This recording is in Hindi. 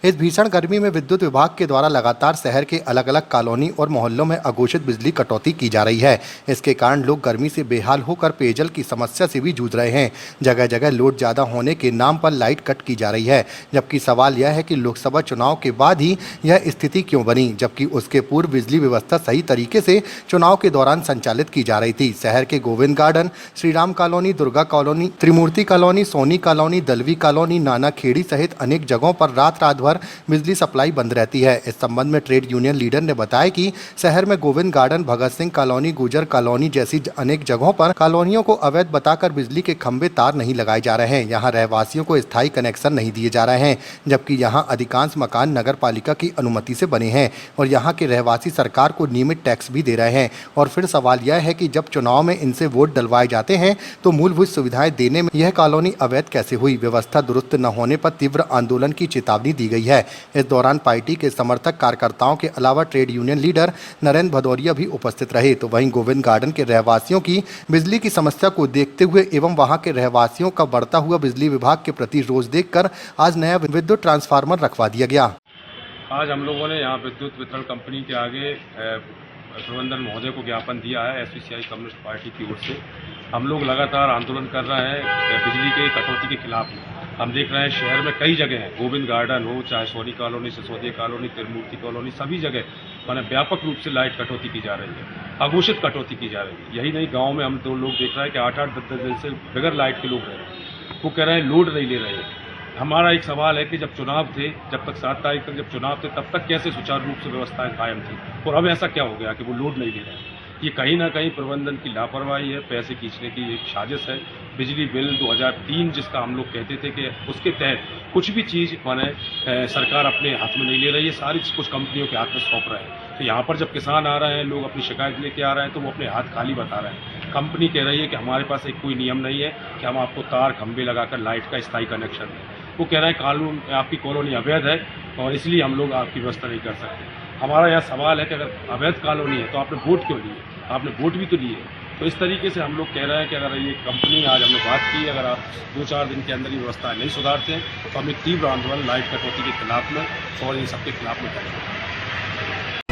इस भीषण गर्मी में विद्युत विभाग के द्वारा लगातार शहर के अलग अलग कॉलोनी और मोहल्लों में अघोषित बिजली कटौती की जा रही है। इसके कारण लोग गर्मी से बेहाल होकर पेयजल की समस्या से भी जूझ रहे हैं। जगह जगह लोड ज्यादा होने के नाम पर लाइट कट की जा रही है, जबकि सवाल यह है कि लोकसभा चुनाव के बाद ही यह स्थिति क्यों बनी, जबकि उसके पूर्व बिजली व्यवस्था सही तरीके से चुनाव के दौरान संचालित की जा रही थी। शहर के Govind garden, Shriram colony, Durga colony, Trimurti colony, Soni colony, Dalvi colony, Nana Khedi सहित अनेक जगहों पर रात भर बिजली सप्लाई बंद रहती है। इस संबंध में ट्रेड यूनियन लीडर ने बताया कि शहर में गोविंद गार्डन, भगत सिंह कॉलोनी, गुजर कॉलोनी जैसी अनेक जगहों पर कॉलोनियों को अवैध बताकर बिजली के खंभे तार नहीं लगाए जा रहे हैं। यहाँ रहवासियों को स्थायी कनेक्शन नहीं दिए जा रहे हैं, जबकि यहाँ अधिकांश मकान नगर पालिका की अनुमति से बने हैं और यहाँ के रहवासी सरकार को नियमित टैक्स भी दे रहे हैं। और फिर सवाल यह है कि जब चुनाव में इनसे वोट डलवाए जाते हैं तो मूलभूत सुविधाएं देने में यह कॉलोनी अवैध कैसे हुई। व्यवस्था दुरुस्त न होने पर तीव्र आंदोलन की चेतावनी दी गई है। इस दौरान पार्टी के समर्थक कार्यकर्ताओं के अलावा trade union leader Narendra Bhadauria भी उपस्थित रहे। तो वहीं गोविंद गार्डन के रहवासियों की बिजली की समस्या को देखते हुए एवं वहां के रहवासियों का बढ़ता हुआ बिजली विभाग के प्रति रोष देखकर आज नया विद्युत ट्रांसफार्मर रखवा दिया गया। आज हम लोगों ने यहाँ विद्युत वितरण कंपनी के आगे प्रबंधन महोदय को ज्ञापन दिया है। एसपीसीआई कम्युनिस्ट पार्टी की ओर से हम लोग लगातार आंदोलन कर रहे हैं बिजली के कटौती के खिलाफ। हम देख रहे हैं शहर में कई जगह हैं, गोविंद गार्डन हो, चाहे Soni colony, Sisodia colony, Trimurti colony, सभी जगह मैंने व्यापक रूप से लाइट कटौती की जा रही है, अघोषित कटौती की जा रही है। यही नहीं, गांव में हम 2 लोग देख रहे हैं कि 8-8, 10-10 दिन से बगैर लाइट के लोग रह रहे हैं। वो कह रहे हैं लोड नहीं ले रहे हैं। हमारा एक सवाल है कि जब चुनाव थे, जब तक 7 तारीख तक जब चुनाव थे, तब तक कैसे सुचारू रूप से व्यवस्थाएं कायम थी और अब ऐसा क्या हो गया कि वो लोड नहीं ले रहे हैं। ये कहीं ना कहीं प्रबंधन की लापरवाही है, पैसे खींचने की एक साजिश है। बिजली बिल 2003 जिसका हम लोग कहते थे कि उसके तहत कुछ भी चीज़ माने सरकार अपने हाथ में नहीं ले रही है, सारी कुछ कंपनियों के हाथ में सौंप रहे हैं। तो यहाँ पर जब किसान आ रहे हैं, लोग अपनी शिकायत लेके आ रहे हैं, तो वो अपने हाथ खाली बता रहे हैं। कंपनी कह रही है कि हमारे पास एक कोई नियम नहीं है कि हम आपको तार खंभे लगाकर लाइट का स्थायी कनेक्शन दें। वो कह रहे हैं कानून आपकी कॉलोनी अवैध है और इसलिए हम लोग आपकी व्यवस्था नहीं कर सकते। हमारा यह सवाल है कि अगर अवैध कॉलोनी है तो आपने वोट क्यों लिए? आपने वोट भी तो लिए। तो इस तरीके से हम लोग कह रहे हैं कि अगर ये कंपनी, आज हमने बात की, अगर आप 2-4 दिन के अंदर ये व्यवस्था नहीं सुधारते हैं तो हम एक तीव्र आंदोलन लाइट कटौती के खिलाफ में और इन सबके खिलाफ में करेंगे।